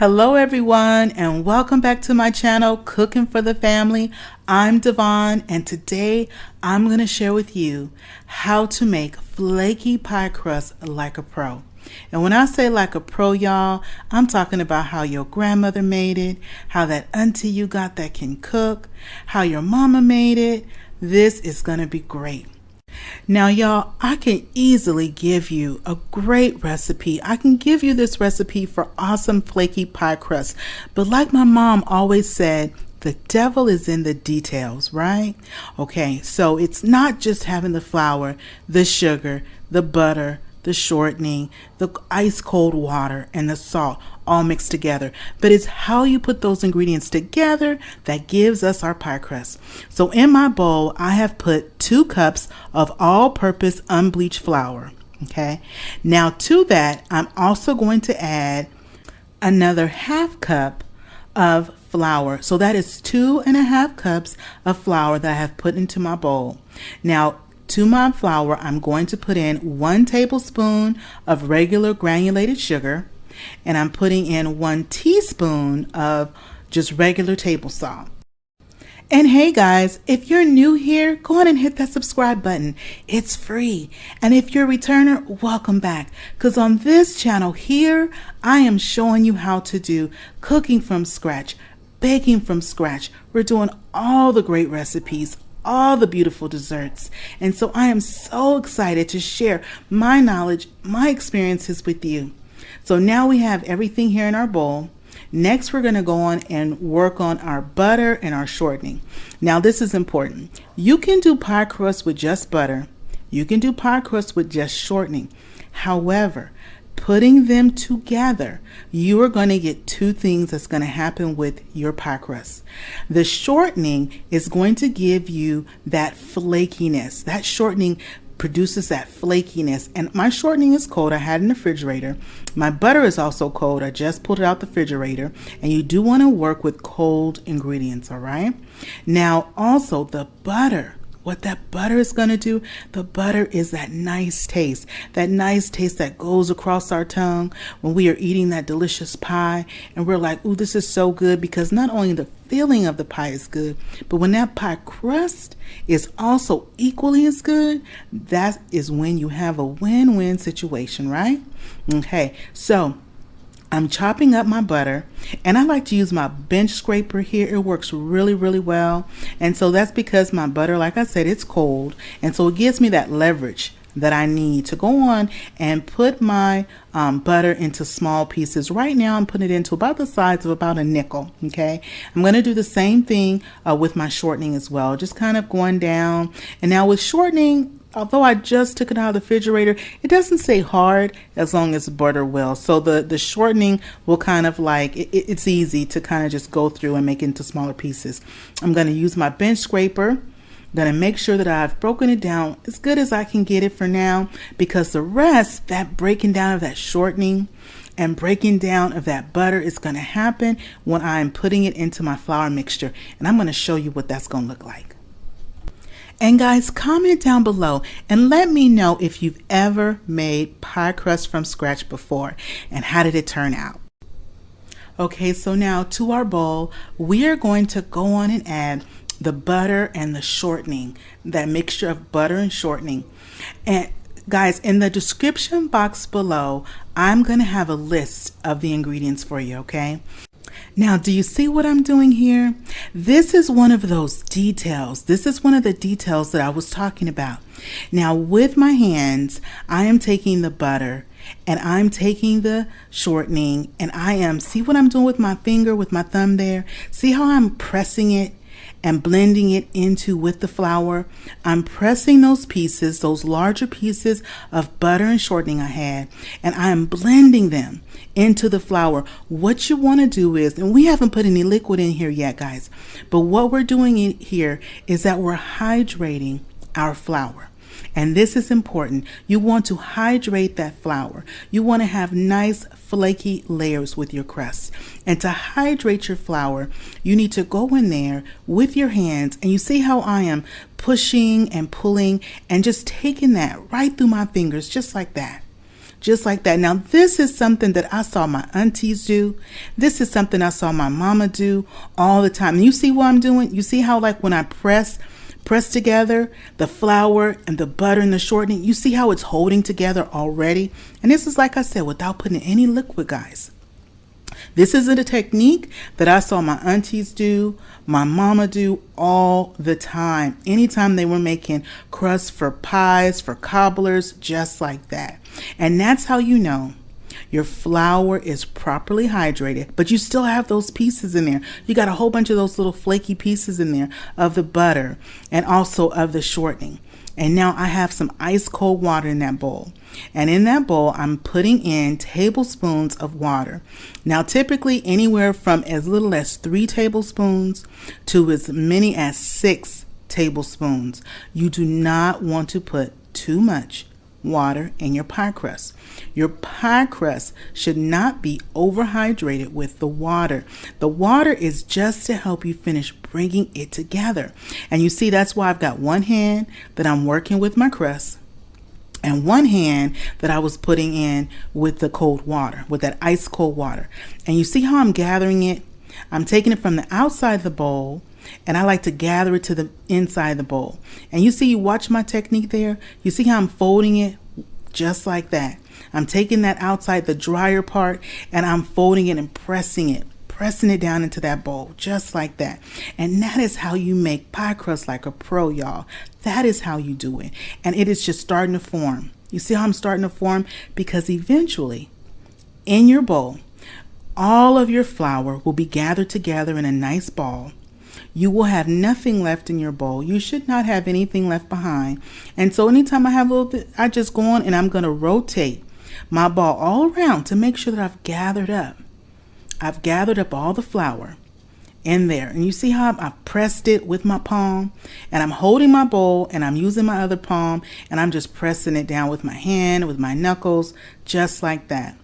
Hello everyone, and welcome back to my channel, Cooking for the Family. I'm Devon, and today I'm going to share with you how to make flaky pie crust like a pro. And when I say like a pro, y'all, I'm talking about how your grandmother made it, how that auntie you got that can cook, how your mama made it. This is going to be great. Now, y'all, I can easily give you a great recipe. I can give you this recipe for awesome flaky pie crust. But like my mom always said, the devil is in the details, right? Okay, so it's not just having the flour, the sugar, the butter, the shortening, the ice cold water, and the salt all mixed together, but it's how you put those ingredients together that gives us our pie crust. So in my bowl, I have put 2 cups of all-purpose unbleached flour. Okay, now to that, I'm also going to add another 1/2 cup of flour. So that is 2.5 cups of flour that I have put into my bowl. Now, to my flour, I'm going to put in 1 tablespoon of regular granulated sugar, and I'm putting in 1 teaspoon of just regular table salt. And hey guys, if you're new here, go on and hit that subscribe button. It's free. And if you're a returner, welcome back. Because on this channel here, I am showing you how to do cooking from scratch, baking from scratch. We're doing all the great recipes, all the beautiful desserts. And so I am so excited to share my knowledge, my experiences with you. So now we have everything here in our bowl. Next, we're going to go on and work on our butter and our shortening. Now, this is important. You can do pie crust with just butter. You can do pie crust with just shortening. However, putting them together, you are going to get 2 things that's going to happen with your pie crust. The shortening is going to give you that flakiness. That shortening produces that flakiness. And my shortening is cold. I had it in the refrigerator. My butter is also cold. I just pulled it out the refrigerator. And you do want to work with cold ingredients, all right? Now, also the butter. What that butter is going to do, the butter is that nice taste that goes across our tongue when we are eating that delicious pie, and we're like, ooh, this is so good, because not only the feeling of the pie is good, but when that pie crust is also equally as good, that is when you have a win-win situation, right? Okay, so I'm chopping up my butter, and I like to use my bench scraper here. It works really, really well. And so that's because my butter, like I said, it's cold. And so it gives me that leverage that I need to go on and put my butter into small pieces. Right now, I'm putting it into about the size of about a nickel. Okay, I'm going to do the same thing with my shortening as well, just kind of going down. And now with shortening, although I just took it out of the refrigerator, it doesn't stay hard as long as butter will. So the shortening will kind of like, it's easy to kind of just go through and make it into smaller pieces. I'm going to use my bench scraper. I'm going to make sure that I've broken it down as good as I can get it for now, because the rest, that breaking down of that shortening and breaking down of that butter, is going to happen when I'm putting it into my flour mixture. And I'm going to show you what that's going to look like. And guys, comment down below and let me know if you've ever made pie crust from scratch before, and how did it turn out? Okay, so now to our bowl, we are going to go on and add the butter and the shortening, that mixture of butter and shortening. And guys, in the description box below, I'm going to have a list of the ingredients for you, okay? Now, do you see what I'm doing here? This is one of those details. This is one of the details that I was talking about. Now, with my hands, I am taking the butter and I'm taking the shortening, and see what I'm doing with my finger, with my thumb there? See how I'm pressing it and blending it into with the flour? I'm pressing those pieces, those larger pieces of butter and shortening I had, and I am blending them into the flour. What you want to do is, and we haven't put any liquid in here yet, guys, but what we're doing here is that we're hydrating our flour. And this is important. You want to hydrate that flour. You want to have nice flaky layers with your crust. And to hydrate your flour, you need to go in there with your hands, and you see how I am pushing and pulling and just taking that right through my fingers, just like that. just like that. Now, this is something that I saw my aunties do. This is something I saw my mama do all the time. And you see what I'm doing? You see how, like, when I press together the flour and the butter and the shortening, you see how it's holding together already? And this is, like I said, without putting any liquid, guys. This is a technique that I saw my aunties do, my mama do all the time. Anytime they were making crusts for pies, for cobblers, just like that. And that's how you know your flour is properly hydrated, but you still have those pieces in there. You got a whole bunch of those little flaky pieces in there of the butter and also of the shortening. And now I have some ice cold water in that bowl. And in that bowl, I'm putting in tablespoons of water. Now, typically anywhere from as little as 3 tablespoons to as many as 6 tablespoons. You do not want to put too much water in your pie crust. Your pie crust should not be overhydrated with the water. The water is just to help you finish bringing it together. And you see, that's why I've got one hand that I'm working with my crust and one hand that I was putting in with the cold water, with that ice cold water. And you see how I'm gathering it? I'm taking it from the outside of the bowl, and I like to gather it to the inside the bowl. And you see, you watch my technique there? You see how I'm folding it just like that? I'm taking that outside, the drier part, and I'm folding it and pressing it down into that bowl, just like that. And that is how you make pie crust like a pro, y'all. That is how you do it. And it is just starting to form. You see how I'm starting to form? Because eventually, in your bowl, all of your flour will be gathered together in a nice ball. You will have nothing left in your bowl. You should not have anything left behind. And so anytime I have a little bit, I just go on and I'm going to rotate my ball all around to make sure that I've gathered up all the flour in there. And you see how I've pressed it with my palm, and I'm holding my bowl and I'm using my other palm and I'm just pressing it down with my hand, with my knuckles, just like that.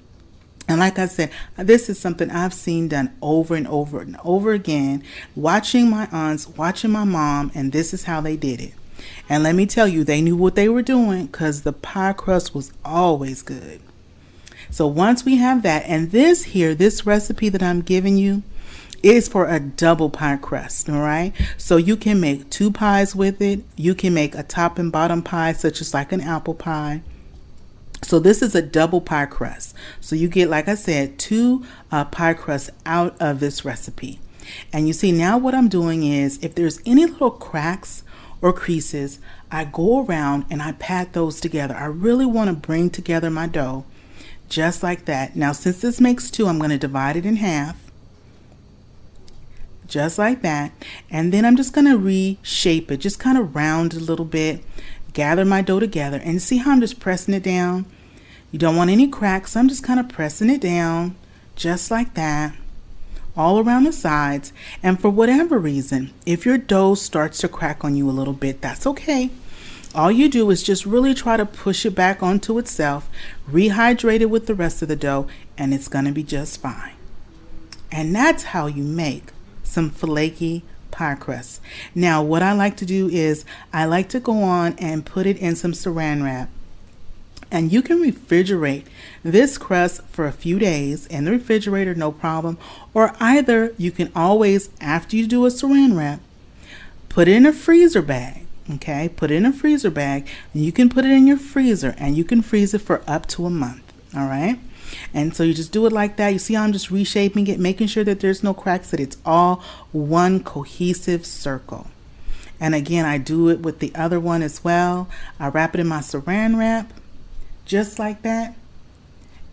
And like I said, this is something I've seen done over and over and over again, watching my aunts, watching my mom, and this is how they did it. And let me tell you, they knew what they were doing because the pie crust was always good. So once we have that, and this recipe that I'm giving you is for a double pie crust, all right? So you can make 2 pies with it. You can make a top and bottom pie, such as like an apple pie. So this is a double pie crust. So you get, like I said, 2 pie crusts out of this recipe. And you see, now what I'm doing is, if there's any little cracks or creases, I go around and I pat those together. I really want to bring together my dough just like that. Now, since this makes 2, I'm going to divide it in half. Just like that. And then I'm just going to reshape it, just kind of round a little bit. Gather my dough together, and see how I'm just pressing it down. You don't want any cracks, so I'm just kind of pressing it down just like that, all around the sides. And for whatever reason, if your dough starts to crack on you a little bit, that's okay. All you do is just really try to push it back onto itself, rehydrate it with the rest of the dough, and it's going to be just fine. And that's how you make some flaky pie crust. Now, what I like to do is I like to go on and put it in some saran wrap. And you can refrigerate this crust for a few days in the refrigerator, no problem. Or either you can always, after you do a saran wrap, put it in a freezer bag. Okay, put it in a freezer bag, and you can put it in your freezer, and you can freeze it for up to a month. All right. And so you just do it like that. You see how I'm just reshaping it, making sure that there's no cracks, that it's all one cohesive circle. And again, I do it with the other one as well. I wrap it in my saran wrap, just like that.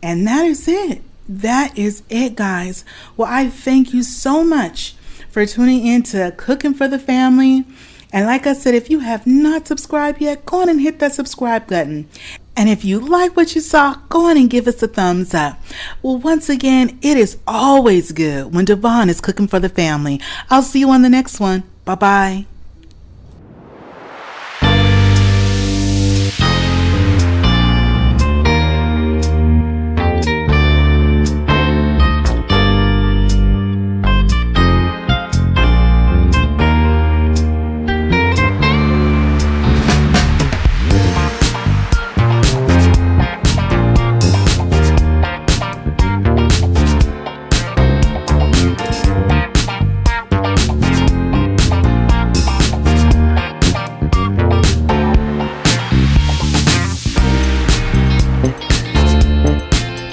And that is it. That is it, guys. Well, I thank you so much for tuning in to Cooking for the Family. And like I said, if you have not subscribed yet, go on and hit that subscribe button. And if you like what you saw, go on and give us a thumbs up. Well, once again, it is always good when Devon is cooking for the family. I'll see you on the next one. Bye-bye.